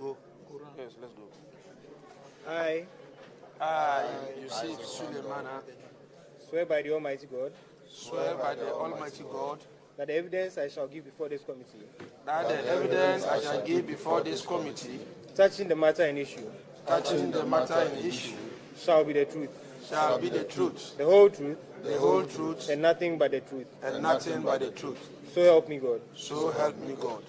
Go. Yes, let's go. I Yusuf Suleimana, swear by the Almighty God swear by the Almighty God that the evidence I shall give before this committee that the evidence I shall give before this committee touching the matter in issue shall be the truth, the whole truth, truth, and nothing but the truth. and nothing but the truth. So help me God. So help me God.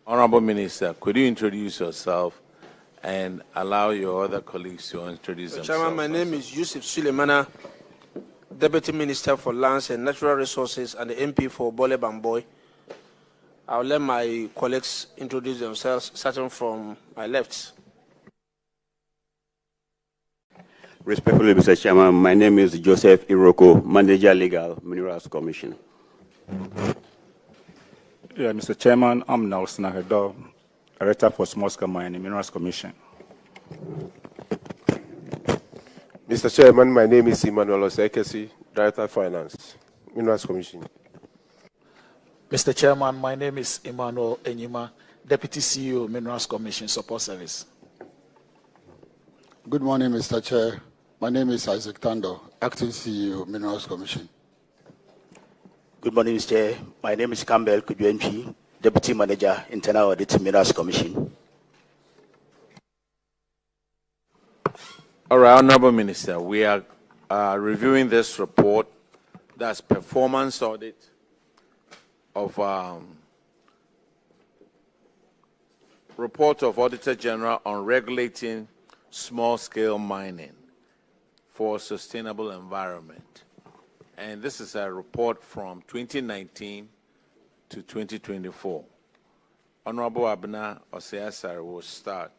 Honorable Minister, could you introduce yourself and allow your other colleagues to introduce themselves? Chairman, my name is Yusuf Suleimana, Deputy Minister for Lands and Natural Resources and the MP for Bole Bamboy. I'll let my colleagues introduce themselves, starting from my left. Respectfully, Mr. Chairman, my name is Joseph Iroko, Manager Legal, Minerals Commission. Yeah, Mr. Chairman, I'm Nelson Ahedo, Director for Small Scale Mining, Minerals Commission. Mr. Chairman, my name is Emmanuel Osekesi, Director of Finance, Minerals Commission. Mr. Chairman, my name is Emmanuel Enyima, Deputy CEO, Minerals Commission Support Service. Good morning, Mr. Chair. My name is Isaac Tando, Acting CEO, Minerals Commission. Good morning, Mr. Chair. My name is Campbell Kujuenchi, Deputy Manager, Internal Audit, Minerals Commission. All right, Honorable Minister, we are reviewing this report, that's performance audit of report of Auditor General on regulating small-scale mining for sustainable environment. And this is a report from 2019 to 2024. Honorable Abena Oseasar will start.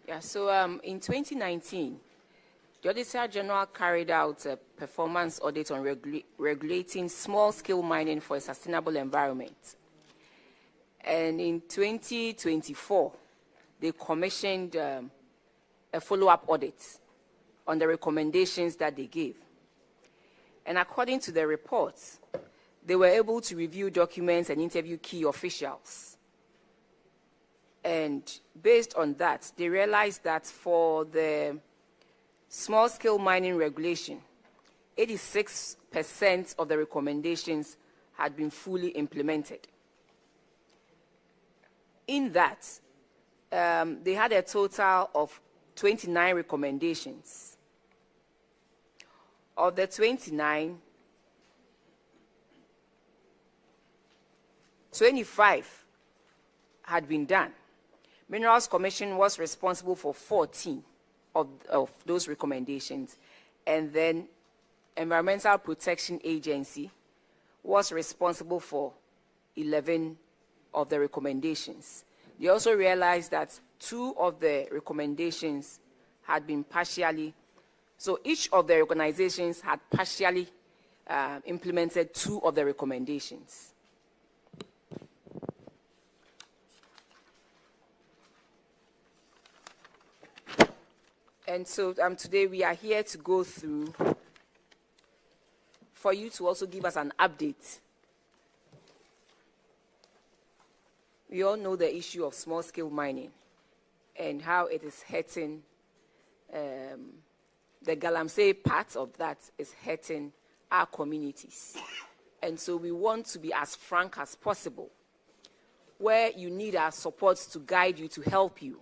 Yeah, so in 2019, the Auditor General carried out a performance audit on regulating small-scale mining for a sustainable environment. And in 2024, they commissioned a follow-up audit on the recommendations that they gave. And according to the reports, they were able to review documents and interview key officials. And based on that, they realized that for the small-scale mining regulation, 86% of the recommendations had been fully implemented. In that, they had a total of 29 recommendations. Of the 29, 25 had been done. Minerals Commission was responsible for 14 of those recommendations, and then Environmental Protection Agency was responsible for 11 of the recommendations. They also realized that 2 of the recommendations had been partially, so each of the organizations had partially implemented 2 of the recommendations. And so today we are here to go through, for you to also give us an update. We all know the issue of small-scale mining and how it is hurting, the Galamsey part of that is hurting our communities. And so we want to be as frank as possible. Where you need our support to guide you, to help you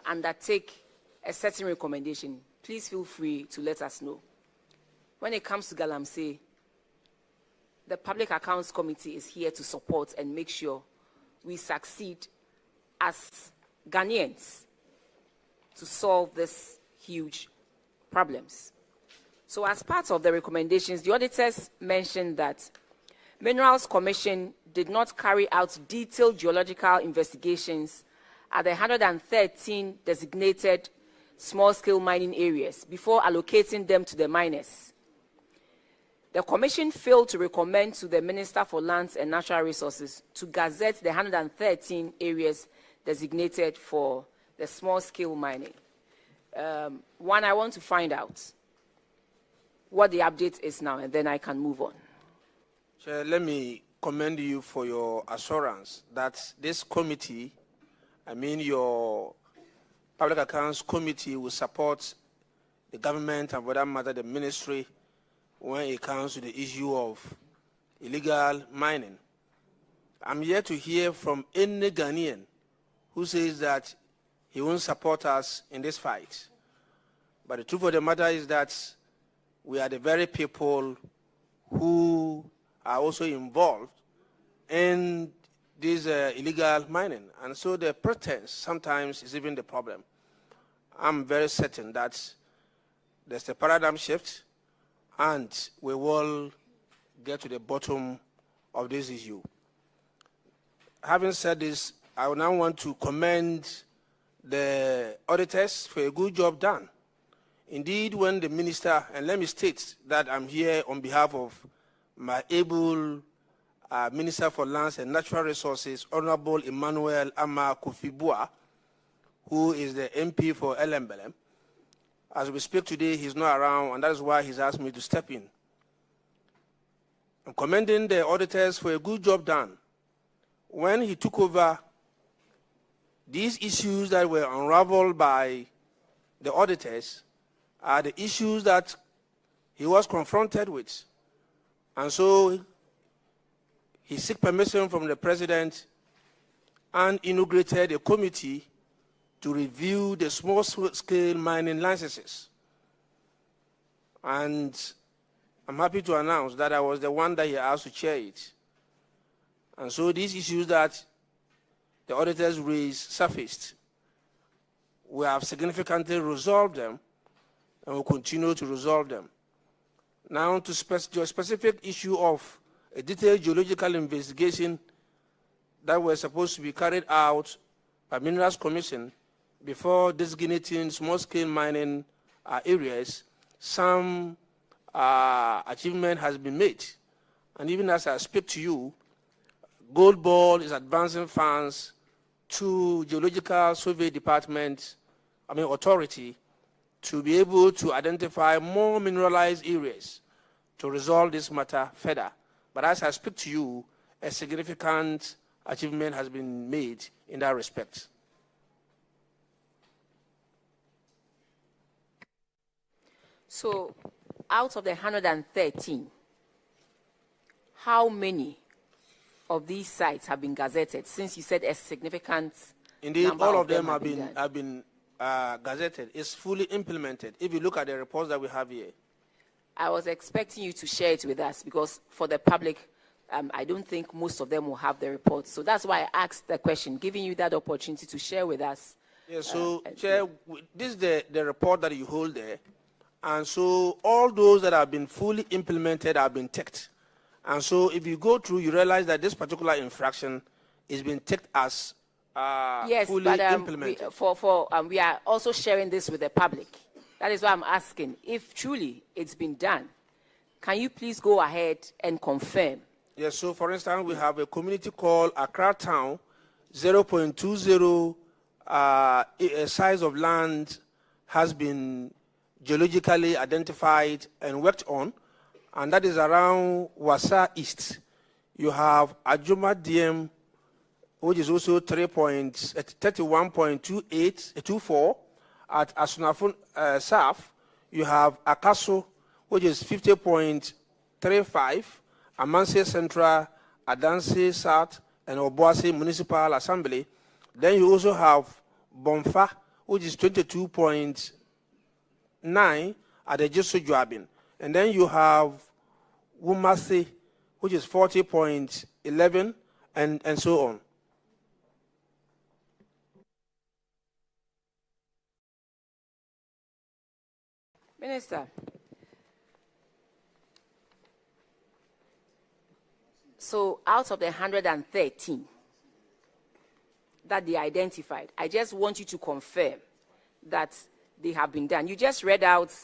undertake a certain recommendation, please feel free to let us know. When it comes to Galamsey, the Public Accounts Committee is here to support and make sure we succeed as Ghanaians to solve these huge problems. So as part of the recommendations, the auditors mentioned that Minerals Commission did not carry out detailed geological investigations at the 113 designated small-scale mining areas before allocating them to the miners. The Commission failed to recommend to the Minister for Lands and Natural Resources to gazette the 113 areas designated for the small-scale mining. One, I want to find out what the update is now, and then I can move on. Chair, let me commend you for your assurance that this committee, your Public Accounts Committee, will support the government and, for that matter, the ministry when it comes to the issue of illegal mining. I'm here to hear from any Ghanaian who says that he won't support us in this fight. But the truth of the matter is that we are the very people who are also involved in this illegal mining. And so the pretense sometimes is even the problem. I'm very certain that there's a paradigm shift, and we will get to the bottom of this issue. Having said this, I would now want to commend the auditors for a good job done. Indeed, when the minister, and let me state that I'm here on behalf of my able Minister for Lands and Natural Resources, Honorable Emmanuel Ama Kofi-Boa, who is the MP for Elembelem. As we speak today, he's not around, and that is why he's asked me to step in. I'm commending the auditors for a good job done. When he took over, these issues that were unraveled by the auditors are the issues that he was confronted with. And so he sought permission from the president and inaugurated a committee to review the small-scale mining licenses. And I'm happy to announce that I was the one that he asked to chair it. And so these issues that the auditors raised surfaced. We have significantly resolved them, and will continue to resolve them. Now to a specific issue of a detailed geological investigation that was supposed to be carried out by Minerals Commission before designating small-scale mining areas, some achievement has been made. And even as I speak to you, Gold Ball is advancing funds to Geological Survey Department, Authority, to be able to identify more mineralized areas to resolve this matter further. But as I speak to you, a significant achievement has been made in that respect. So, out of the 113, how many of these sites have been gazetted, since you said a significant Indeed, number all of them have been gazetted. It's fully implemented. If you look at the reports that we have here. I was expecting you to share it with us, because for the public, I don't think most of them will have the reports. So that's why I asked the question, giving you that opportunity to share with us. Yeah, so, Chair, this is the report that you hold there. And so all those that have been fully implemented have been ticked. And so if you go through, you realize that this particular infraction is being ticked as yes, fully but, implemented. We are also sharing this with the public. That is why I'm asking, if truly it's been done, can you please go ahead and confirm? Yes, so for instance, we have a community called Accra Town, 0.20 size of land has been geologically identified and worked on, and that is around Wasa East. You have Ajuma DM, which is also 31.24 at Asunafun South. You have Akaso, which is 50.35, Amanse Central, Adanse South, and Obuasi Municipal Assembly. Then you also have Bonfa, which is 22.9 at the Jesu Joabin. And then you have Wumase, which is 40.11, and so on. Minister, so out of the 113 that they identified, I just want you to confirm that they have been done. You just read out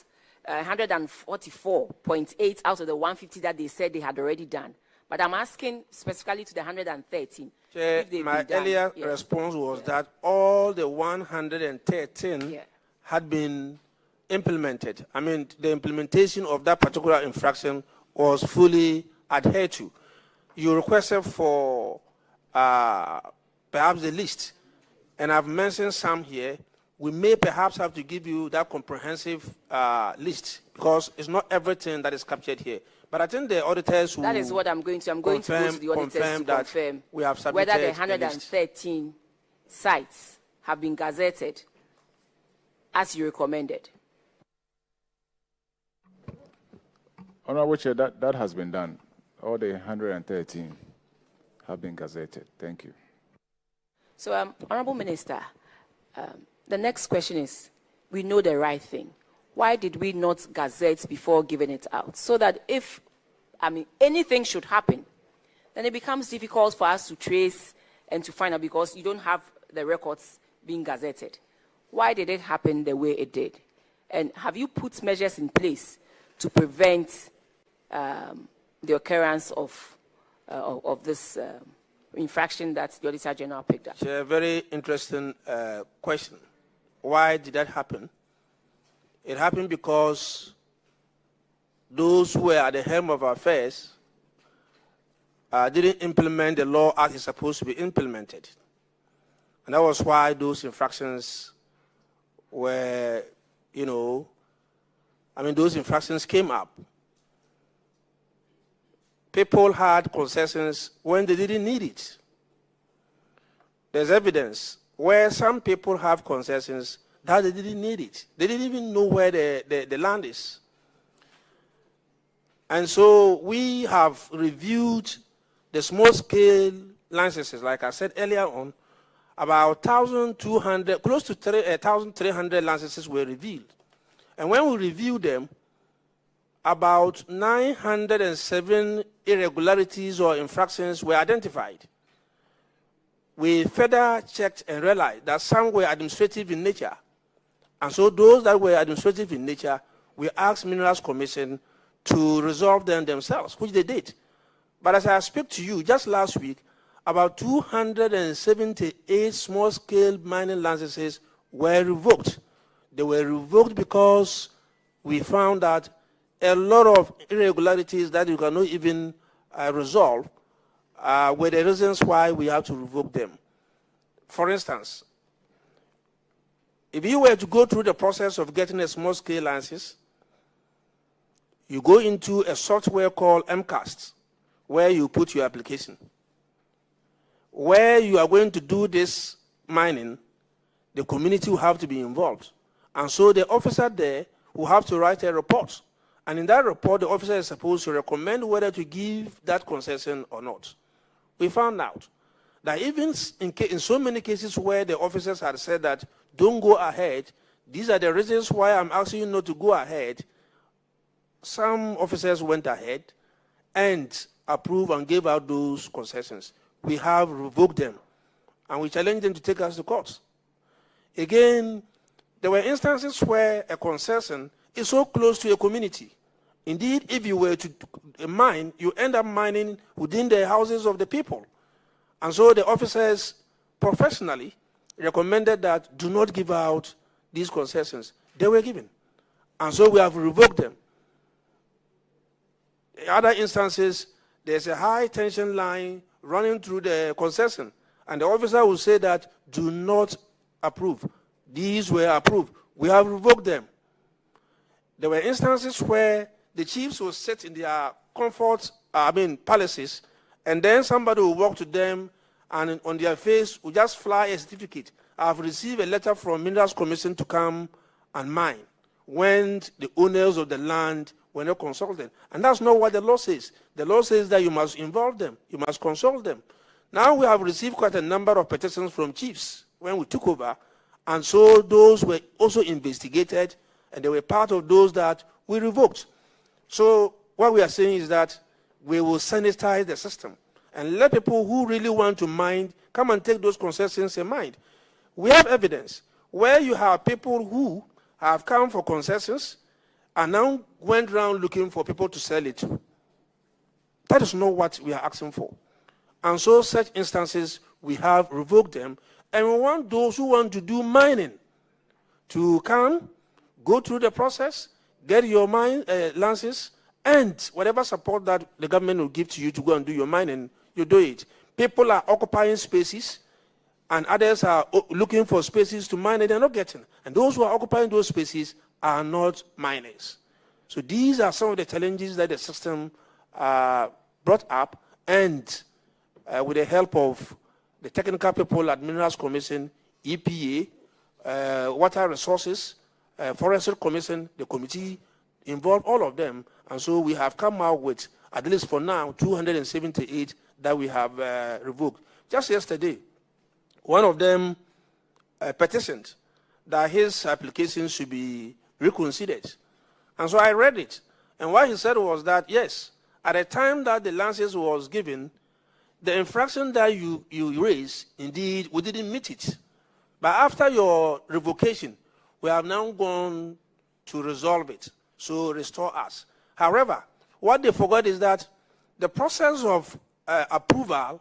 144.8 out of the 150 that they said they had already done. But I'm asking specifically to the 113. Chair, if they've my been done. earlier Yes. response was that all the 113 had been implemented. I mean, the implementation of that particular infraction was fully adhered to. You requested for perhaps the list, and I've mentioned some here. We may perhaps have to give you that comprehensive list because it's not everything that is captured here. But I think the auditors will. That is what I'm going to. I'm going to go to the auditors to confirm we have whether the submitted 113 sites have been gazetted as you recommended. Honorable Chair, that has been done. All the 113 have been gazetted. Thank you. So, Honorable Minister, the next question is, we know the right thing. Why did we not gazette before giving it out? So that if, anything should happen, then it becomes difficult for us to trace and to find out because you don't have the records being gazetted. Why did it happen the way it did? And have you put measures in place to prevent the occurrence of this infraction that the Auditor General picked up? It's a very interesting question. Why did that happen? It happened because those who were at the helm of affairs didn't implement the law as it's supposed to be implemented. And that was why those infractions were, those infractions came up. People had concessions when they didn't need it. There's evidence where some people have concessions that they didn't need it. They didn't even know where the land is. And so we have reviewed the small-scale licenses, like I said earlier on, about 1,200, close to 1,300 licenses were revealed. And when we reviewed them, about 907 irregularities or infractions were identified. We further checked and realized that some were administrative in nature. And so those that were administrative in nature, we asked Minerals Commission to resolve them themselves, which they did. But as I speak to you, just last week, about 278 small-scale mining licenses were revoked. They were revoked because we found that a lot of irregularities that you cannot even resolve were the reasons why we have to revoke them. For instance, if you were to go through the process of getting a small-scale license, you go into a software called MCAST, where you put your application. Where you are going to do this mining, the community will have to be involved. And so the officer there will have to write a report. And in that report, the officer is supposed to recommend whether to give that concession or not. We found out that even in so many cases where the officers had said that don't go ahead, these are the reasons why I'm asking you not to go ahead, some officers went ahead and approved and gave out those concessions. We have revoked them, and we challenge them to take us to court. Again, there were instances where a concession is so close to a community. Indeed, if you were to mine, you end up mining within the houses of the people. And so the officers professionally recommended that do not give out these concessions. They were given. And so we have revoked them. In other instances, there's a high tension line running through the concession, and the officer will say that do not approve. These were approved. We have revoked them. There were instances where the chiefs will sit in their palaces, and then somebody will walk to them, and on their face will just fly a certificate. I've received a letter from Minerals Commission to come and mine, when the owners of the land were not consulted. And that's not what the law says. The law says that you must involve them, you must consult them. Now we have received quite a number of petitions from chiefs when we took over, and so those were also investigated, and they were part of those that we revoked. So what we are saying is that we will sanitize the system and let people who really want to mine come and take those concessions in mind. We have evidence where you have people who have come for concessions, and now went around looking for people to sell it to. That is not what we are asking for. And so such instances, we have revoked them, and we want those who want to do mining to come, go through the process, get your mine licenses, and whatever support that the government will give to you to go and do your mining, you do it. People are occupying spaces, and others are looking for spaces to mine, and they're not getting. And those who are occupying those spaces are not miners. So these are some of the challenges that the system brought up, and with the help of the technical people at Minerals Commission, EPA, Water Resources, Forestry Commission, the committee involved, all of them. And so we have come out with, at least for now, 278 that we have revoked. Just yesterday, one of them petitioned that his application should be reconsidered. And so I read it. And what he said was that, yes, at the time that the license was given, the infraction that you raised, indeed, we didn't meet it. But after your revocation, we have now gone to resolve it, so restore us. However, what they forgot is that the process of approval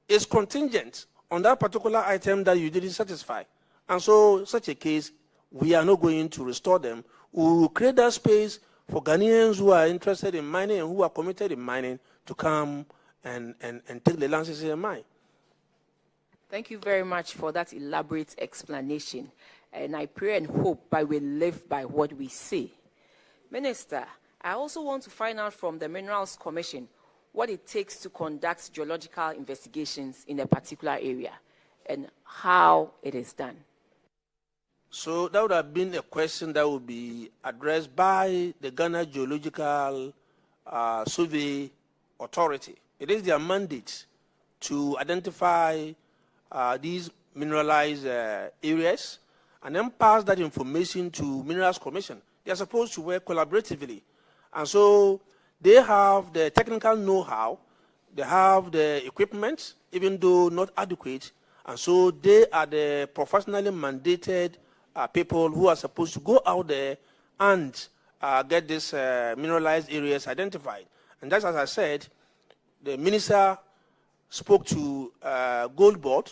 is contingent on that particular item that you didn't satisfy. And so, such a case, we are not going to restore them. We will create that space for Ghanaians who are interested in mining and who are committed in mining to come and take the licenses in mine. Thank you very much for that elaborate explanation. And I pray and hope I will live by what we say. Minister, I also want to find out from the Minerals Commission what it takes to conduct geological investigations in a particular area and how it is done. So that would have been a question that would be addressed by the Ghana Geological Survey Authority. It is their mandate to identify these mineralized areas and then pass that information to Minerals Commission. They are supposed to work collaboratively. And so they have the technical know-how, they have the equipment, even though not adequate, and so they are the professionally mandated people who are supposed to go out there and get these mineralized areas identified. And just as I said, the minister spoke to Gold Board,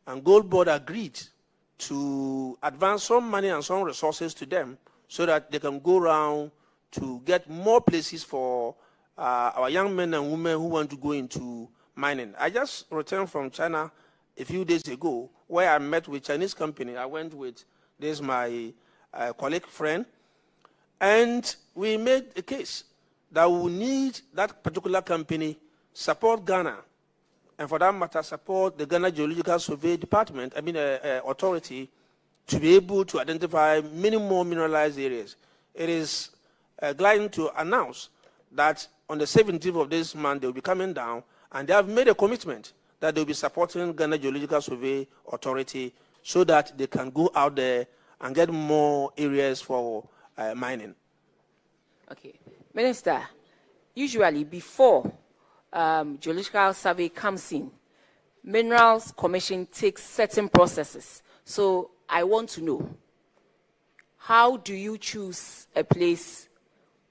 and Gold Board agreed to advance some money and some resources to them so that they can go around to get more places for our young men and women who want to go into mining. I just returned from China a few days ago where I met with Chinese company. I went with this my colleague friend, and we made a case that we need that particular company support Ghana, and for that matter, support the Ghana Geological Survey Department, Authority, to be able to identify many more mineralized areas. It is glad to announce that on the 17th of this month, they will be coming down, and they have made a commitment that they will be supporting Ghana Geological Survey Authority so that they can go out there and get more areas for mining. Okay. Minister, usually before geological survey comes in, Minerals Commission takes certain processes. So I want to know, how do you choose a place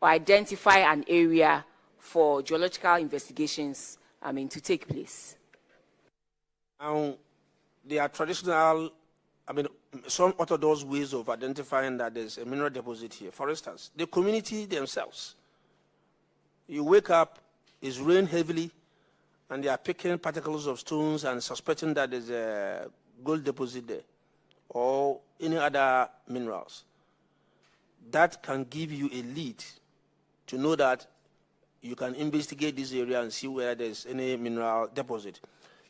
or identify an area for geological investigations, to take place? There are traditional, some orthodox ways of identifying that there's a mineral deposit here. For instance, the community themselves. You wake up, it's rained heavily, and they are picking particles of stones and suspecting that there's a gold deposit there or any other minerals. That can give you a lead to know that you can investigate this area and see whether there's any mineral deposit.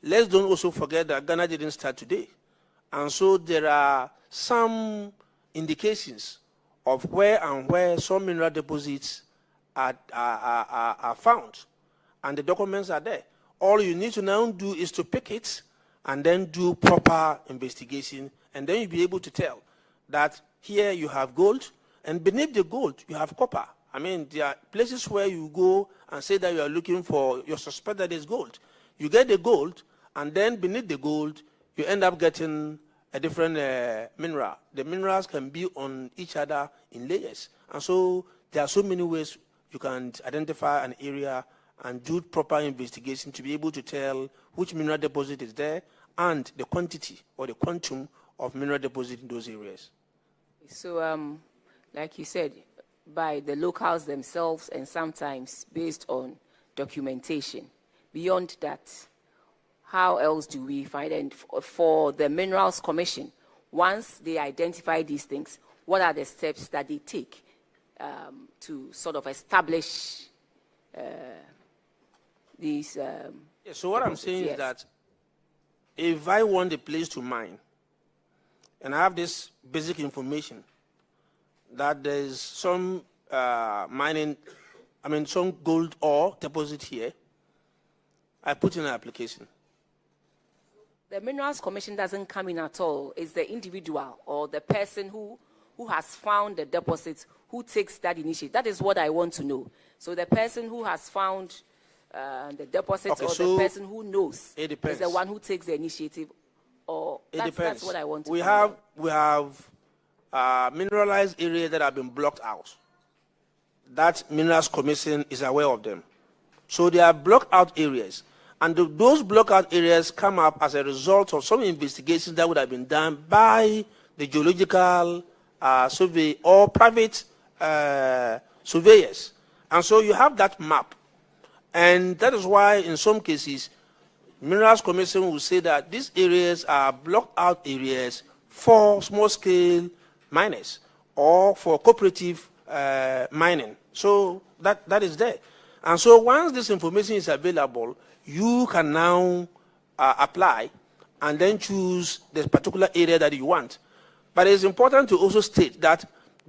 Let's don't also forget that Ghana didn't start today. And so there are some indications of where some mineral deposits are found. And the documents are there. All you need to now do is to pick it and then do proper investigation. And then you'll be able to tell that here you have gold, and beneath the gold you have copper. There are places where you go and say that you are looking for, you suspect that there's gold. You get the gold, and then beneath the gold, you end up getting a different mineral. The minerals can be on each other in layers. And so there are so many ways you can identify an area and do proper investigation to be able to tell which mineral deposit is there and the quantity or the quantum of mineral deposit in those areas. So, like you said, by the locals themselves and sometimes based on documentation. Beyond that, how else do we find? And for the Minerals Commission, once they identify these things, what are the steps that they take to sort of establish these? So what I'm saying is that if I want a place to mine, and I have this basic information that there's some some gold ore deposit here, I put in an application. The Minerals Commission doesn't come in at all. It's the individual or the person who has found the deposit who takes that initiative. That is what I want to know. So the person who has found the deposit or the person who knows is the one who takes the initiative. Or that's what I want to know. We have mineralized areas that have been blocked out. That Minerals Commission is aware of them. So they are blocked out areas. And those blocked out areas come up as a result of some investigations that would have been done by the geological survey or private surveyors. And so you have that map. And that is why in some cases, Minerals Commission will say that these areas are blocked out areas for small-scale miners or for cooperative mining. So that is there. And so once this information is available, you can now apply and then choose the particular area that you want. But it's important to also state that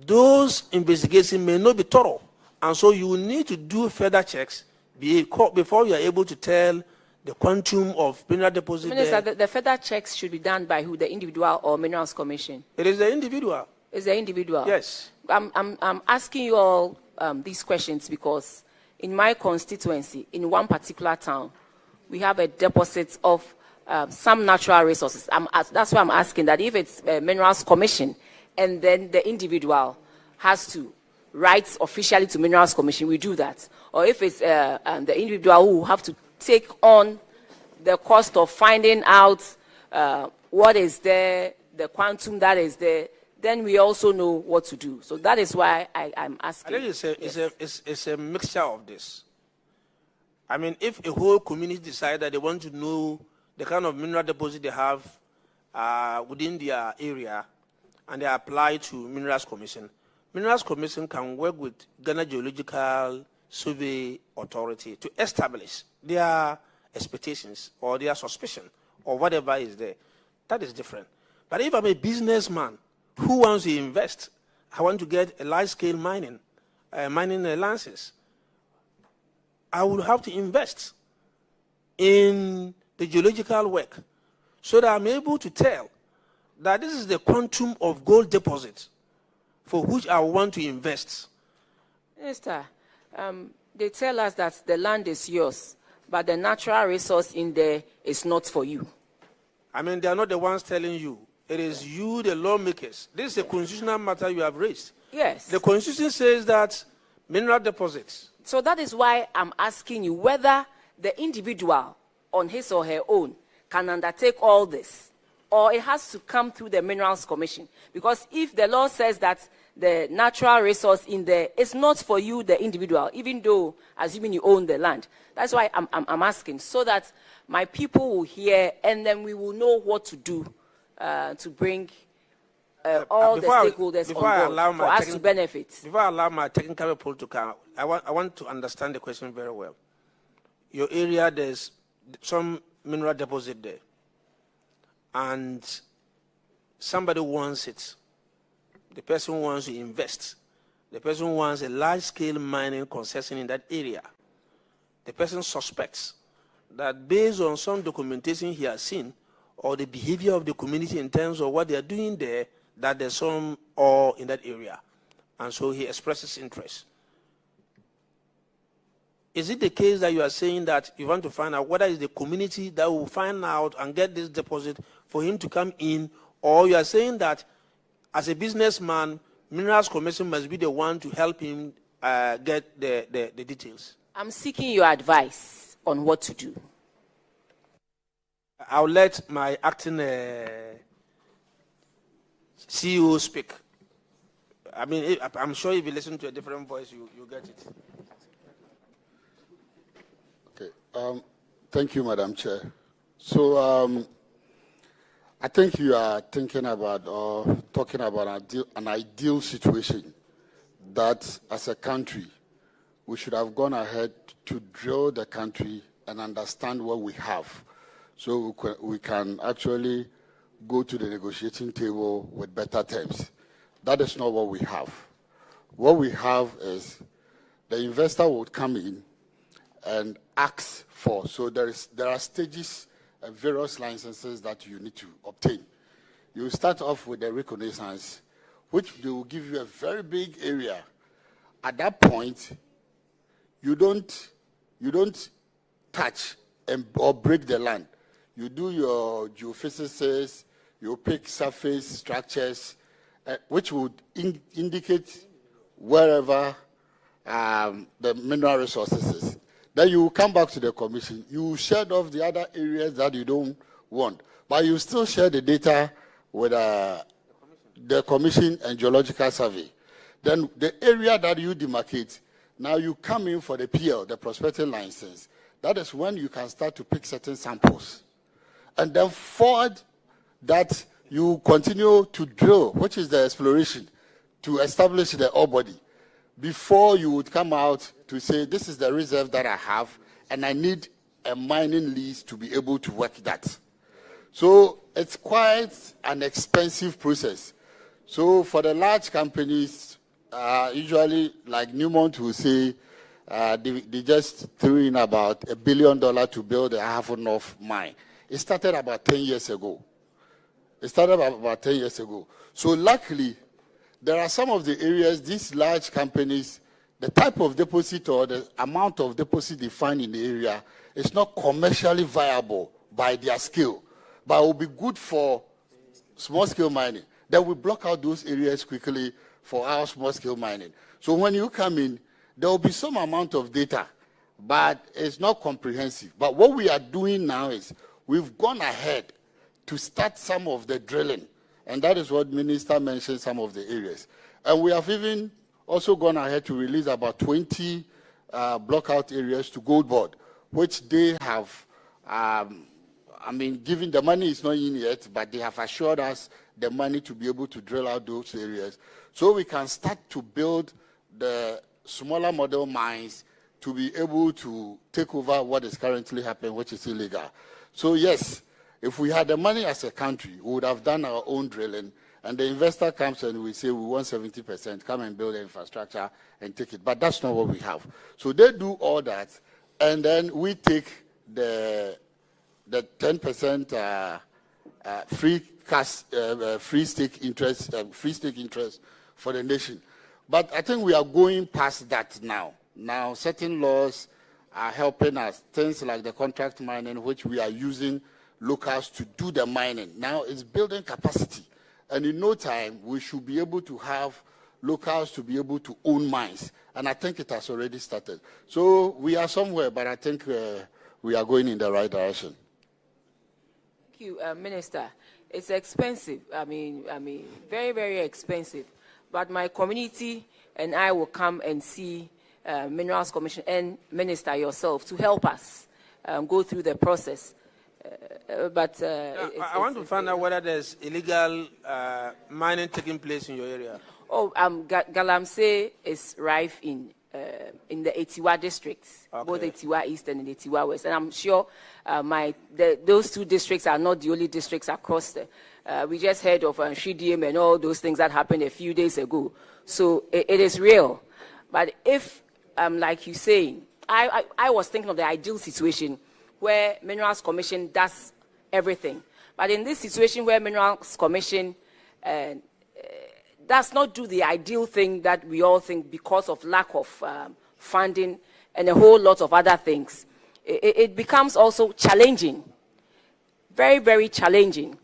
those investigations may not be thorough. And so you will need to do further checks before you are able to tell the quantum of mineral deposit. Minister, the further checks should be done by who, the individual or Minerals Commission? It is the individual. It's the individual? Yes. I'm asking you all these questions because in my constituency, in one particular town, we have a deposit of some natural resources. That's why I'm asking that if it's a Minerals Commission and then the individual has to write officially to Minerals Commission, we do that. Or if it's the individual who have to take on the cost of finding out what is there, the quantum that is there, then we also know what to do. So that is why I'm asking. I think it's a mixture of this. I mean, if a whole community decide that they want to know the kind of mineral deposit they have within their area and they apply to Minerals Commission can work with Ghana Geological Survey Authority to establish their expectations or their suspicion or whatever is there. That is different. But if I'm a businessman who wants to invest, I want to get a large-scale mining license, I would have to invest in the geological work so that I'm able to tell that this is the quantum of gold deposit for which I want to invest. Minister, they tell us that the land is yours, but the natural resource in there is not for you. I mean, they are not the ones telling you. It is you, the lawmakers. This is a constitutional matter you have raised. Yes. The Constitution says that mineral deposits. So that is why I'm asking you whether the individual on his or her own can undertake all this, or it has to come through the Minerals Commission. Because if the law says that the natural resource in there is not for you, the individual, even though assuming you own the land. That's why I'm asking, so that my people will hear and then we will know what to do to bring all the stakeholders on board for us to benefit. Before I allow my technical report to come, I want to understand the question very well. Your area, there's some mineral deposit there, and somebody wants it. The person wants to invest. The person wants a large-scale mining concession in that area. The person suspects that based on some documentation he has seen or the behavior of the community in terms of what they are doing there, that there's some ore in that area. And so he expresses interest. Is it the case that you are saying that you want to find out whether it's the community that will find out and get this deposit for him to come in, Or you are saying that as a businessman, Minerals Commission must be the one to help him get the details? I'm seeking your advice on what to do. I'll let my acting CEO speak. I mean, I'm sure if you listen to a different voice, you get it. Okay. Thank you, Madam Chair. So I think you are thinking about or talking about an ideal situation that as a country, we should have gone ahead to drill the country and understand what we have, so we can actually go to the negotiating table with better terms. That is not what we have. What we have is the investor would come in and ask for, so there are stages and various licenses that you need to obtain. You start off with the reconnaissance, which they will give you a very big area. At that point, you don't touch or break the land. You do your geophysics, you pick surface structures, which would indicate wherever the mineral resources is. Then you will come back to the commission. You will shed off the other areas that you don't want, but you still share the data with the commission and geological survey. Then the area that you demarcate, now you come in for the PL, the prospective license. That is when you can start to pick certain samples. And then forward that you continue to drill, which is the exploration, to establish the ore body, before you would come out to say, this is the reserve that I have, and I need a mining lease to be able to work that. So it's quite an expensive process. So for the large companies, usually like Newmont will say, they just threw in about $1 billion to build a Ahafo North mine. It started about 10 years ago. So luckily, there are some of the areas, these large companies, the type of deposit or the amount of deposit they find in the area is not commercially viable by their scale, but it will be good for small-scale mining. Then we block out those areas quickly for our small-scale mining. So when you come in, there will be some amount of data, but it's not comprehensive. But what we are doing now is we've gone ahead to start some of the drilling, and that is what Minister mentioned, some of the areas. And we have even also gone ahead to release about 20 block-out areas to Gold Board, which they have, given the money is not in yet, but they have assured us the money to be able to drill out those areas. So we can start to build the smaller model mines to be able to take over what is currently happening, which is illegal. So yes, if we had the money as a country, we would have done our own drilling, and the investor comes and we say we want 70%, come and build the infrastructure and take it. But that's not what we have. So they do all that, and then we take the 10% free stake interest for the nation. But I think we are going past that now. Now certain laws are helping us, things like the contract mining, which we are using locals to do the mining. Now it's building capacity. And in no time, we should be able to have locals to be able to own mines. And I think it has already started. So we are somewhere, but I think we are going in the right direction. Thank you, Minister. It's expensive. I mean, very, very expensive. But my community and I will come and see Minerals Commission and Minister yourself to help us go through the process. I want to find out whether there's illegal mining taking place in your area. Oh, Galamsey is rife in the Etiwa districts, okay. Both Etiwa East and the Etiwa West. And I'm sure those two districts are not the only districts across there. We just heard of Shidiem and all those things that happened a few days ago. So it is real. But if, like you saying, I was thinking of the ideal situation where Minerals Commission does everything. But in this situation where Minerals Commission does not do the ideal thing that we all think because of lack of funding and a whole lot of other things, it becomes also challenging, very, very challenging.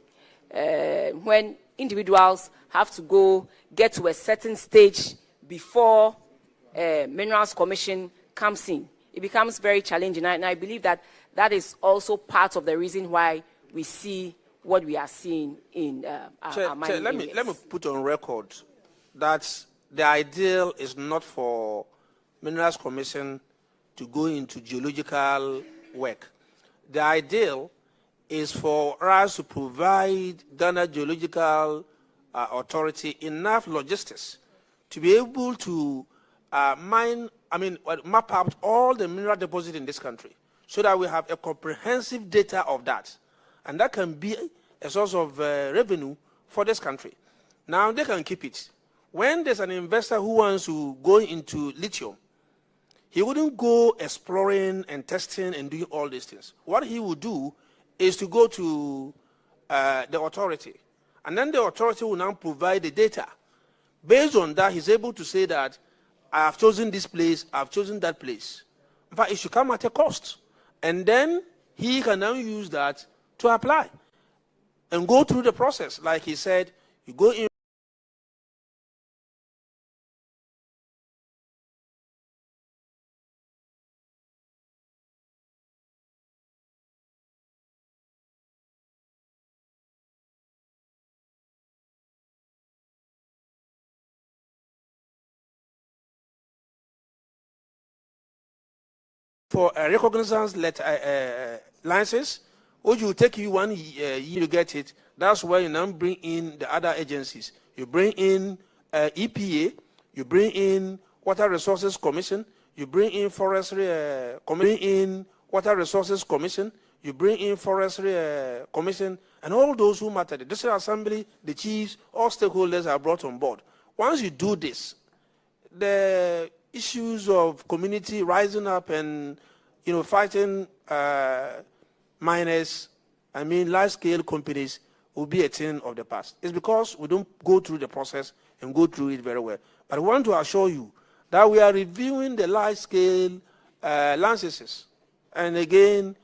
when individuals have to go get to a certain stage before Minerals Commission comes in, it becomes very challenging. And I believe that that is also part of the reason why we see what we are seeing in our mining areas. Let me put on record that the ideal is not for Minerals Commission to go into geological work. The ideal is for us to provide Ghana Geological Authority enough logistics to be able to map out all the mineral deposits in this country so that we have a comprehensive data of that. And that can be a source of revenue for this country. Now, they can keep it. When there's an investor who wants to go into lithium, he wouldn't go exploring and testing and doing all these things. What he would do is to go to the authority. And then the authority will now provide the data. Based on that, he's able to say that, I have chosen this place, I have chosen that place. In fact, it should come at a cost. And then he can now use that to apply and go through the process. Like he said, you go in. For a recognizance letter, license, which will take you 1 year to get it. That's where you now bring in the other agencies. You bring in EPA, you bring in Water Resources Commission, you bring in Forestry Water Resources Commission, you bring in Forestry Commission, and all those who matter. The District Assembly, the chiefs, all stakeholders are brought on board. Once you do this, the issues of community rising up and fighting miners, large-scale companies will be a thing of the past. It's because we don't go through the process and go through it very well. But I want to assure you that we are reviewing the large-scale licenses. And again,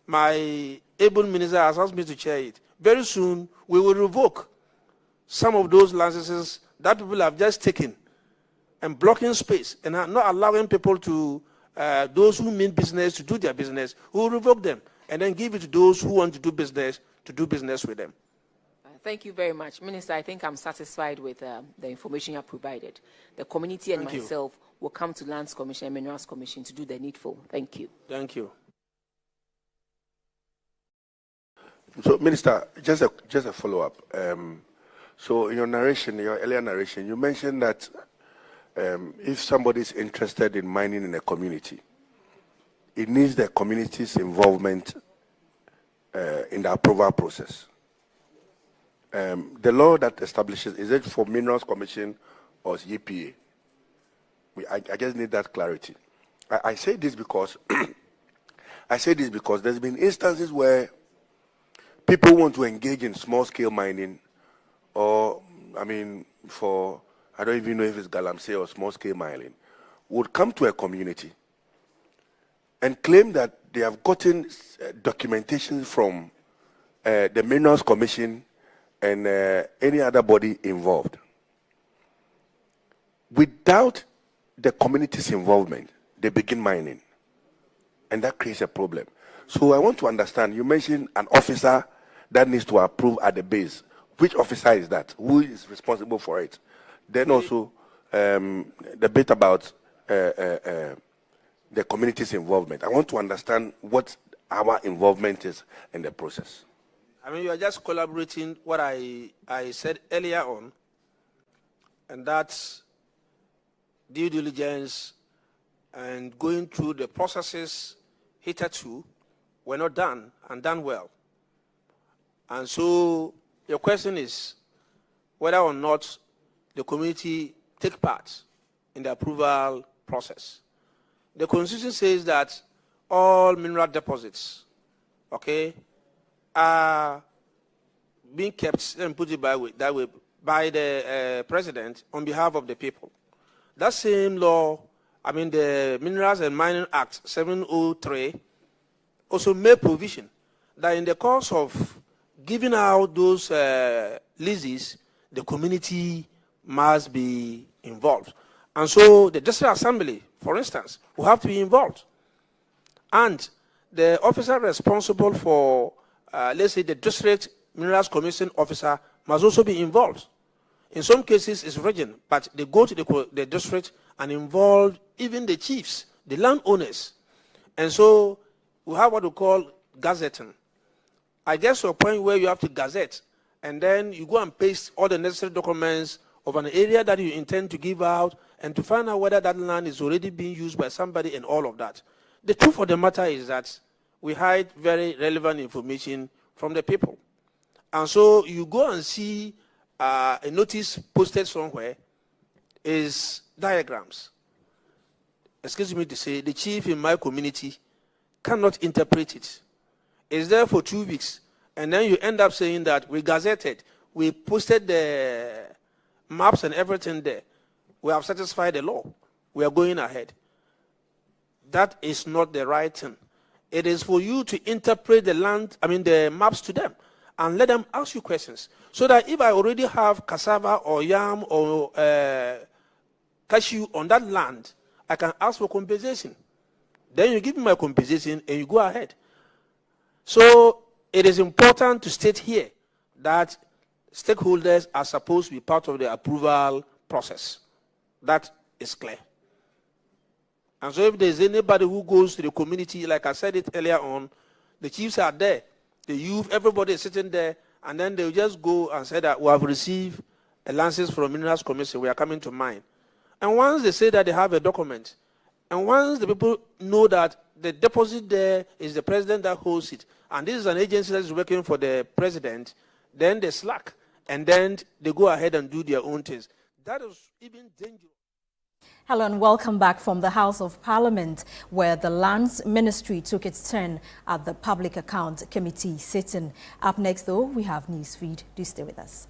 my able minister has asked me to chair it. Very soon, we will revoke some of those licenses that people have just taken and blocking space and not allowing people to, those who mean business to do their business, we will revoke them and then give it to those who want to do business with them. Thank you very much. Minister, I think I'm satisfied with the information you have provided. The community and myself will come to Lands Commission and Minerals Commission to do the needful. Thank you. Thank you. So, Minister, just a follow-up. So in your earlier narration, you mentioned that if somebody is interested in mining in a community, it needs the community's involvement in the approval process. The law that establishes, is it for Minerals Commission or EPA? I just need that clarity. I say this because there's been instances where people want to engage in small-scale mining, or I don't even know if it's galamsey or small-scale mining, would come to a community and claim that they have gotten documentation from the Minerals Commission and any other body involved. Without the community's involvement, they begin mining, and that creates a problem. So I want to understand, you mentioned an officer that needs to approve at the base. Which officer is that? Who is responsible for it? Then also the bit about the community's involvement. I want to understand what our involvement is in the process. You are just collaborating what I said earlier on, and that's due diligence and going through the processes hitherto were not done and done well. And so your question is whether or not the community take part in the approval process. The Constitution says that all mineral deposits, are being kept, and put it that way, by the president on behalf of the people. That same law, the Minerals and Mining Act 703, also made provision that in the course of giving out those leases, the community must be involved. And so the district assembly, for instance, will have to be involved. And the officer responsible for, let's say, the district minerals commission officer must also be involved. In some cases, it's region, but they go to the district and involve even the chiefs, the landowners. And so we have what we call gazetting. I guess to a point where you have to gazette, and then you go and paste all the necessary documents of an area that you intend to give out, and to find out whether that land is already being used by somebody and all of that. The truth of the matter is that we hide very relevant information from the people. And so you go and see a notice posted somewhere is diagrams. Excuse me to say, the chief in my community cannot interpret it. It's there for 2 weeks, and then you end up saying that we gazetted, we posted the maps and everything there. We have satisfied the law. We are going ahead. That is not the right thing. It is for you to interpret the maps to them and let them ask you questions. So that if I already have cassava or yam or cashew on that land, I can ask for compensation. Then you give me my compensation and you go ahead. So it is important to state here that stakeholders are supposed to be part of the approval process. That is clear. And so if there's anybody who goes to the community, like I said it earlier on, the chiefs are there, the youth, everybody is sitting there, and then they'll just go and say that we have received a license from Minerals Commission, we are coming to mine. And once they say that they have a document, and once the people know that the deposit there is the president that holds it, and this is an agency that is working for the president, then they slack, and then they go ahead and do their own things. That is even dangerous. Hello and welcome back from the House of Parliament, where the Lands Ministry took its turn at the Public Account Committee sitting. Up next, though, we have Newsfeed. Do stay with us.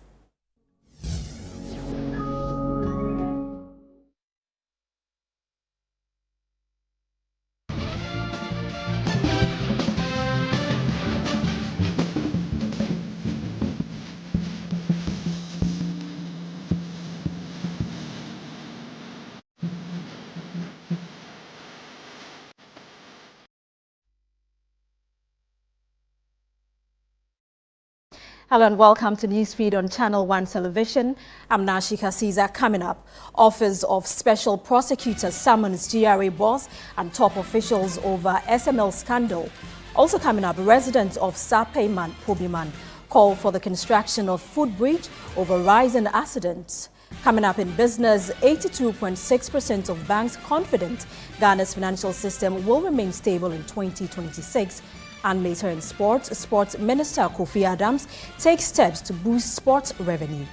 Hello and welcome to Newsfeed on Channel 1 Television. I'm Nashika Caesar. Coming up, Office of Special Prosecutor summons GRA boss and top officials over SML scandal. Also coming up, residents of Sapeiman, Pobiman, call for the construction of footbridge over rising accidents. Coming up in business, 82.6% of banks confident Ghana's financial system will remain stable in 2026. And later in sports Minister Kofi Adams takes steps to boost sports revenue.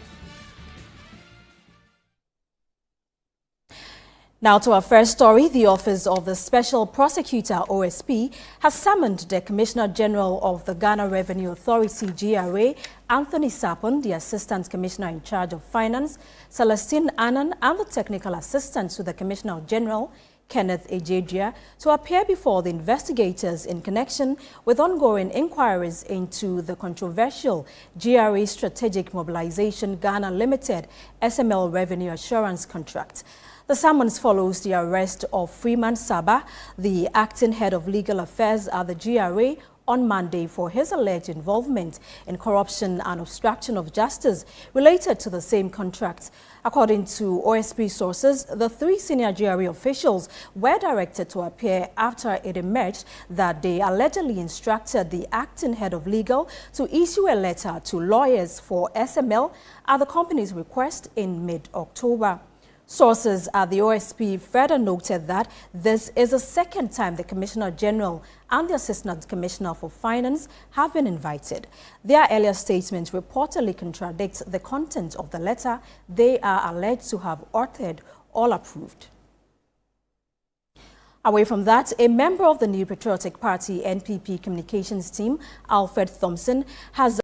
Now to our first story, the Office of the Special Prosecutor, OSP, has summoned the Commissioner General of the Ghana Revenue Authority, GRA, Anthony Sapon, the Assistant Commissioner in charge of Finance, Celestine Annan, and the Technical Assistant to the Commissioner General, Kenneth Ejejia, to appear before the investigators in connection with ongoing inquiries into the controversial GRA Strategic Mobilization Ghana Limited SML Revenue Assurance Contract. The summons follows the arrest of Freeman Saba, the acting head of legal affairs at the GRA, on Monday for his alleged involvement in corruption and obstruction of justice related to the same contract. According to OSP sources, the three senior GRA officials were directed to appear after it emerged that they allegedly instructed the acting head of legal to issue a letter to lawyers for SML at the company's request in mid-October. Sources at the OSP further noted that this is the second time the Commissioner General and the Assistant Commissioner for Finance have been invited. Their earlier statements reportedly contradict the content of the letter they are alleged to have authored or approved. Away from that, a member of the New Patriotic Party NPP communications team, Alfred Thompson, has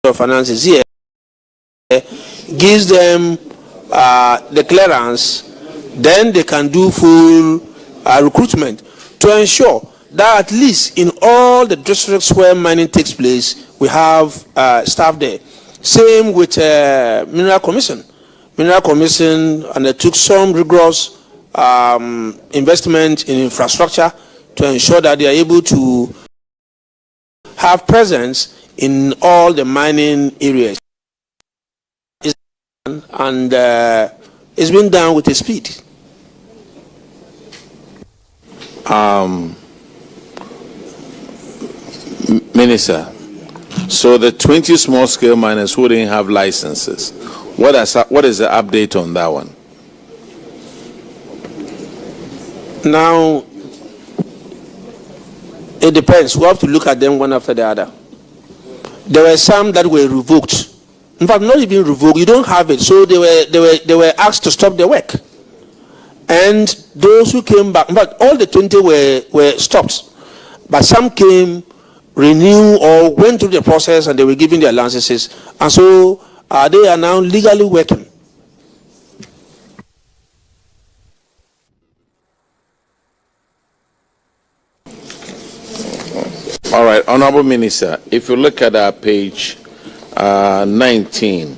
of Finances here gives them the clearance, then they can do full recruitment to ensure that at least in all the districts where mining takes place, we have staff there. Same with Mineral Commission. Mineral Commission undertook some rigorous investment in infrastructure to ensure that they are able to have presence in all the mining areas. And it's been done with a speed. Minister, so the 20 small-scale miners who didn't have licenses, what is the update on that one? Now, it depends. We have to look at them one after the other. There were some that were revoked. In fact, not even revoked. You don't have it, so they were asked to stop their work. And those who came back, in fact, all the 20 were stopped, but some came, renew or went through the process, and they were given their licenses, and so they are now legally working. All right, Honorable Minister, if you look at our page 19.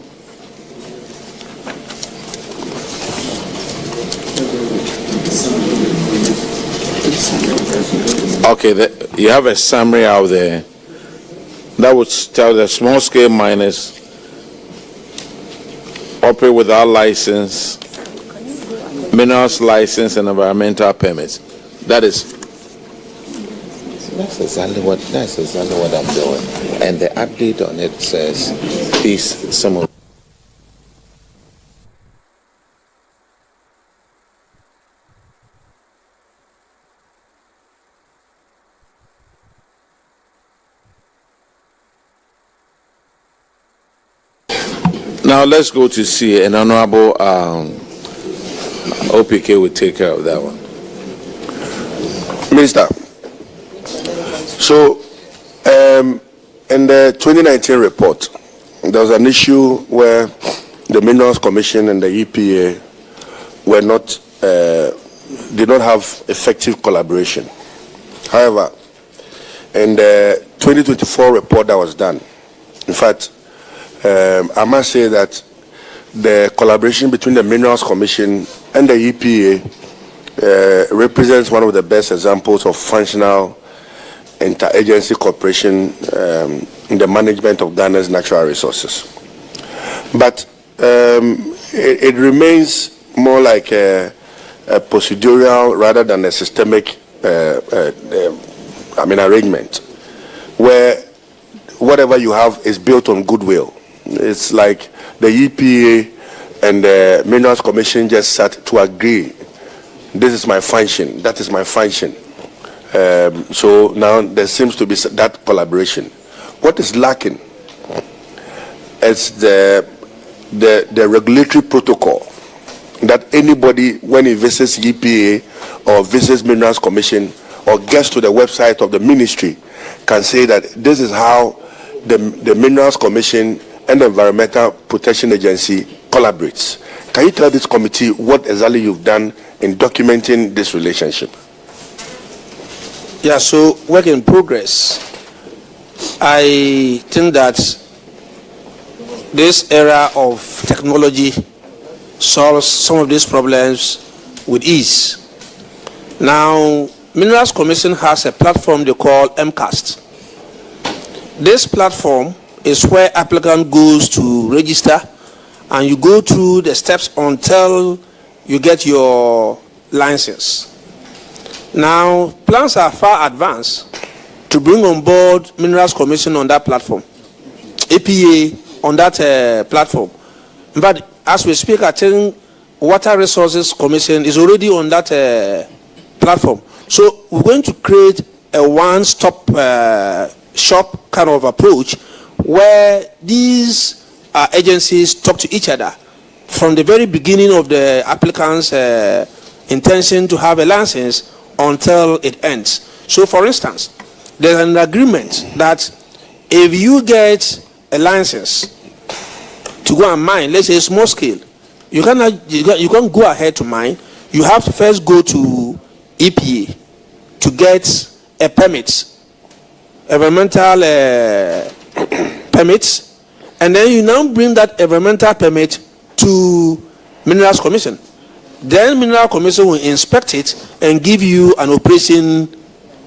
Okay, you have a summary out there that would tell the small-scale miners operate without license, minerals license, and environmental permits. That's exactly what I'm doing. And the update on it says these some of. Now let's go to see an Honorable OPK will take care of that one. Minister, so in the 2019 report, there was an issue where the Minerals Commission and the EPA were not did not have effective collaboration. However, in the 2024 report that was done, in fact, I must say that the collaboration between the Minerals Commission and the EPA represents one of the best examples of functional interagency cooperation in the management of Ghana's natural resources. But it remains more like a procedural rather than a systemic arrangement, where whatever you have is built on goodwill. It's like the EPA and the Minerals Commission just sat to agree, this is my function, that is my function. So now there seems to be that collaboration. What is lacking is the regulatory protocol that anybody, when he visits EPA or visits Minerals Commission or gets to the website of the ministry, can say that this is how the Minerals Commission and the Environmental Protection Agency collaborates. Can you tell this committee what exactly you've done in documenting this relationship? Yeah, so work in progress. I think that this era of technology solves some of these problems with ease. Now, Minerals Commission has a platform they call MCAST. This platform is where applicant goes to register, and you go through the steps until you get your license. Now, plans are far advanced to bring on board Minerals Commission on that platform, APA on that platform. In fact, as we speak, I think Water Resources Commission is already on that platform. So we're going to create a one-stop shop kind of approach where these agencies talk to each other from the very beginning of the applicant's intention to have a license until it ends. So, for instance, there's an agreement that if you get a license to go and mine, let's say small scale, you can't go ahead to mine. You have to first go to EPA to get a permit, environmental permit, and then you now bring that environmental permit to Minerals Commission. Then Mineral Commission will inspect it and give you an operation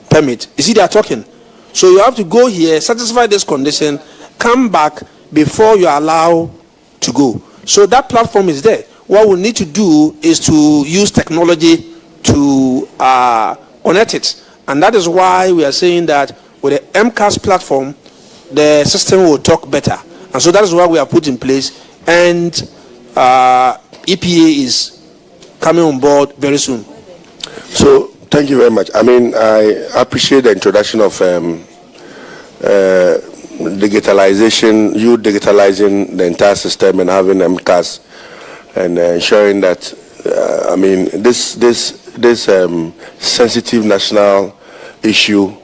permit. You see, they are talking. So you have to go here, satisfy this condition, come back before you are allowed to go. So that platform is there. What we need to do is to use technology to connect it. And that is why we are saying that with the MCAS platform, the system will talk better. And so that is why we are put in place. And EPA is coming on board very soon. So, thank you very much. I mean, I appreciate the introduction of digitalization, you digitalizing the entire system and having MCAS and ensuring that, I mean, this sensitive national issue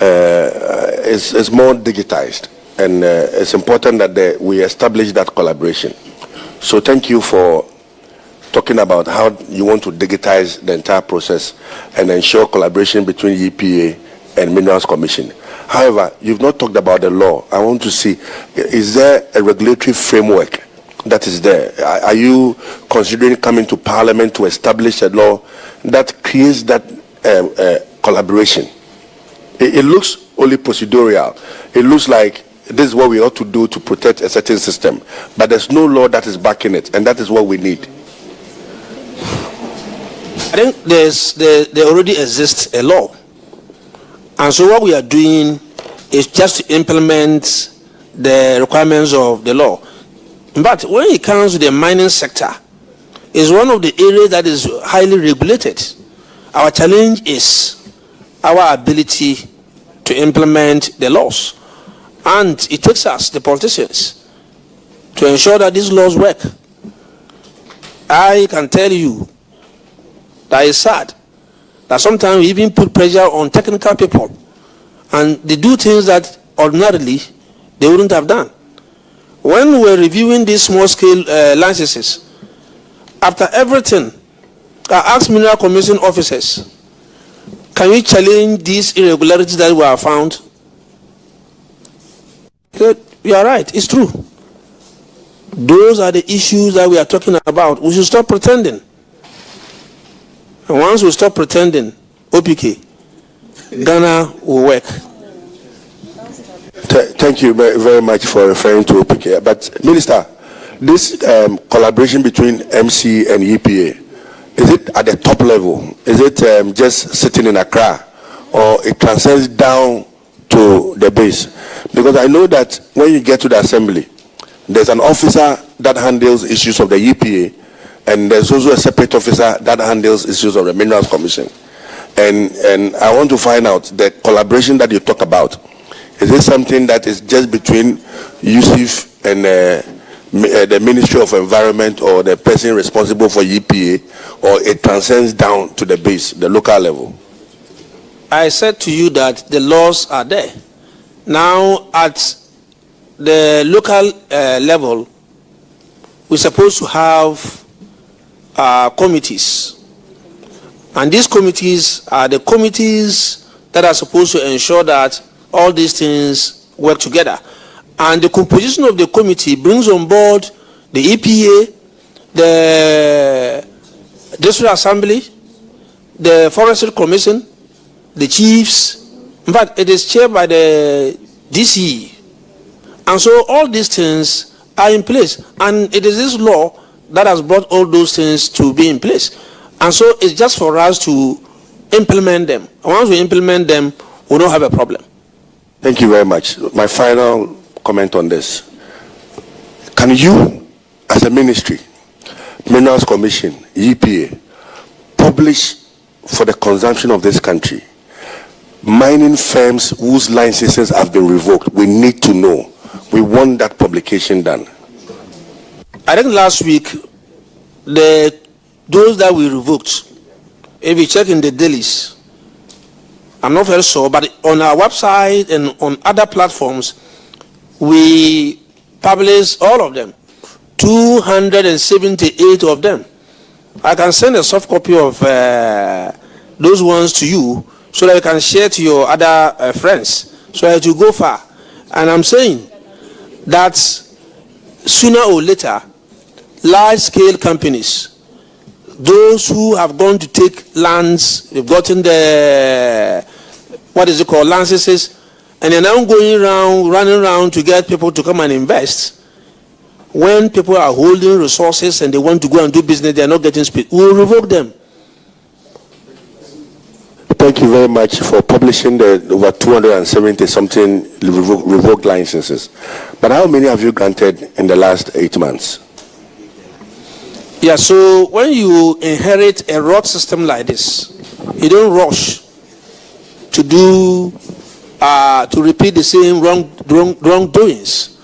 is more digitized, and it's important that we establish that collaboration. So thank you for talking about how you want to digitize the entire process and ensure collaboration between EPA and Minerals Commission. However, you've not talked about the law. I want to see, is there a regulatory framework that is there? Are you considering coming to Parliament to establish a law that creates that collaboration? It looks only procedural. It looks like this is what we ought to do to protect a certain system, but there's no law that is backing it, and that is what we need. I think there already exists a law. And so what we are doing is just to implement the requirements of the law. But when it comes to the mining sector, it's one of the areas that is highly regulated. Our challenge is our ability to implement the laws. And it takes us, the politicians, to ensure that these laws work. I can tell you that it's sad that sometimes we even put pressure on technical people, and they do things that ordinarily they wouldn't have done. When we were reviewing these small-scale licenses, after everything, I asked Mineral Commission officers, can we challenge these irregularities that we have found? You are right, it's true. Those are the issues that we are talking about. We should stop pretending. And once we stop pretending, OPK, Ghana will work. Thank you very much for referring to OPK. But, Minister, this collaboration between MC and EPA, is it at the top level? Is it just sitting in Accra, or it transcends down to the base? Because I know that when you get to the assembly, there's an officer that handles issues of the EPA, and there's also a separate officer that handles issues of the Minerals Commission. And I want to find out the collaboration that you talk about. Is it something that is just between USIF and the Ministry of Environment, or the person responsible for EPA, or it transcends down to the base, the local level? I said to you that the laws are there. Now, at the local level, we're supposed to have committees. And these committees are the committees that are supposed to ensure that all these things work together. And the composition of the committee brings on board the EPA, the District Assembly, the Forestry Commission, the chiefs. In fact, it is chaired by the DCE. And so all these things are in place. And it is this law that has brought all those things to be in place. And so it's just for us to implement them. And once we implement them, we don't have a problem. Thank you very much. My final comment on this. Can you, as a ministry, Minerals Commission, EPA, publish for the consumption of this country mining firms whose licenses have been revoked? We need to know. We want that publication done. I think last week, those that we revoked, if you check in the dailies, I'm not very sure, but on our website and on other platforms, we published all of them, 278 of them. I can send a soft copy of those ones to you so that you can share to your other friends so that you go far. And I'm saying that sooner or later, large-scale companies, those who have gone to take lands, they've gotten the, licenses, and they're now running around to get people to come and invest. When people are holding resources and they want to go and do business, they're not getting space. We'll revoke them. Thank you very much for publishing the over 270-something revoked licenses. But how many have you granted in the last 8 months? Yeah, so when you inherit a road system like this, you don't rush to do to repeat the same wrongdoings.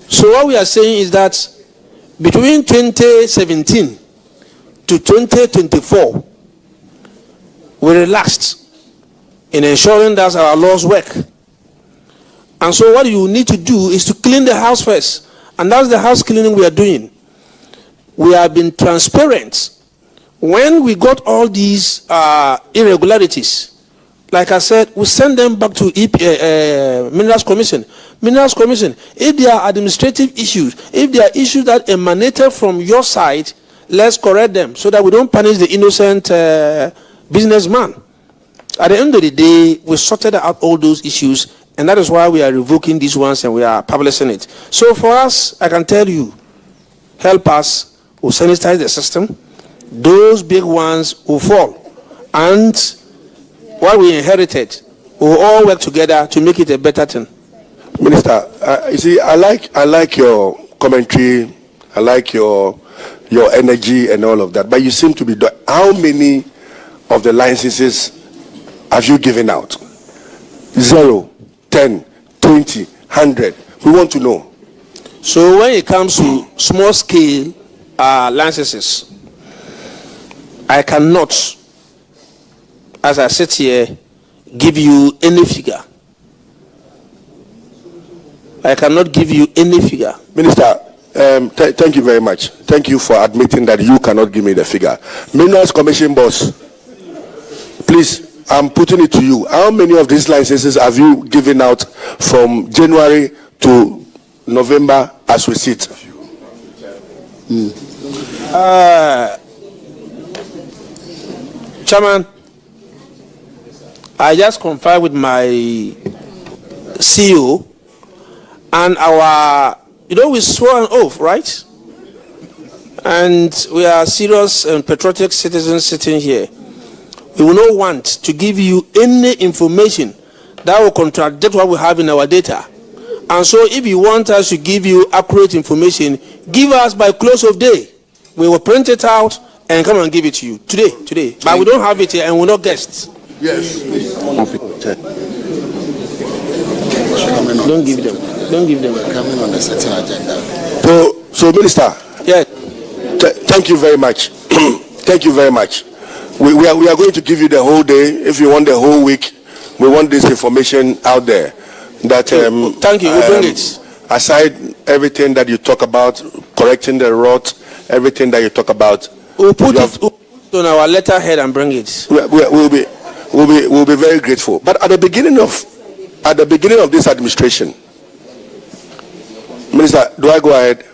So what we are saying is that between 2017 to 2024, we relaxed in ensuring that our laws work. And so what you need to do is to clean the house first. And that's the house cleaning we are doing. We have been transparent. When we got all these irregularities, like I said, we send them back to Minerals Commission. Minerals Commission, if there are administrative issues, if there are issues that emanated from your side, let's correct them so that we don't punish the innocent businessman. At the end of the day, we sorted out all those issues, and that is why we are revoking these ones and we are publishing it. So for us, I can tell you, help us, we'll sanitize the system. Those big ones will fall. And what we inherited, we'll all work together to make it a better thing. Minister, you see, I like your commentary, I like your energy and all of that, but you seem to be doing, how many of the licenses have you given out? 0, 10, 20, 100? We want to know. So when it comes to small scale licenses, I cannot, as I sit here, give you any figure. I cannot give you any figure. Minister, thank you very much. Thank you for admitting that you cannot give me the figure. Minerals Commission boss, please, I'm putting it to you. How many of these licenses have you given out from January to November as we sit? Chairman, I just conferred with my CEO and our, we swore an oath, right? And we are serious and patriotic citizens sitting here. We will not want to give you any information that will contradict what we have in our data. And so if you want us to give you accurate information, give us by close of day. We will print it out and come and give it to you today. But we don't have it here and we're not guests. Yes. Don't give them. Don't give them. We're coming on a certain agenda. So Minister, yeah. Thank you very much. Thank you very much. We are going to give you the whole day. If you want the whole week, we want this information out there. That thank you. We'll bring it. Aside everything that you talk about, correcting the rot, everything that you talk about, we'll put it on our letterhead and bring it. We'll be very grateful. But at the beginning of this administration, Minister, do I go ahead?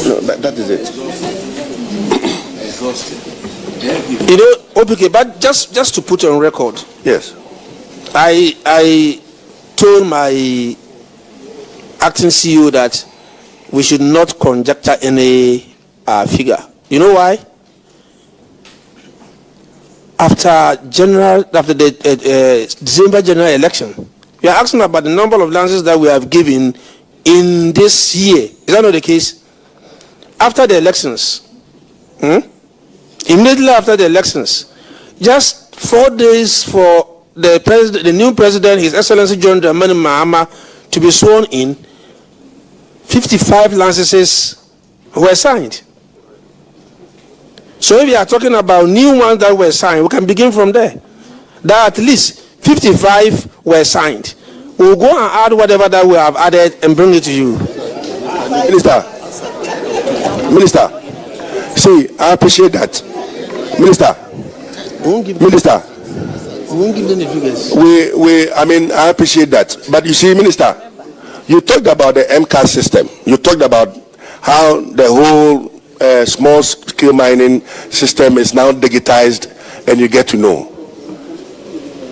No, that is it. Okay, but just to put on record. Yes. I told my acting CEO that we should not conjecture any figure. You know why? After the December general election, we are asking about the number of lances that we have given in this year. Is that not the case? After the elections, immediately after the elections, just 4 days for the new president, His Excellency John Dramani Mahama, to be sworn in, 55 licenses were signed. So if you are talking about new ones that were signed, we can begin from there. That at least 55 were signed. We'll go and add whatever that we have added and bring it to you. Minister, see, I appreciate that. Minister, We won't give them the figures. I appreciate that. But you see, Minister, you talked about the MCAS system. You talked about how the whole small scale mining system is now digitized, and you get to know.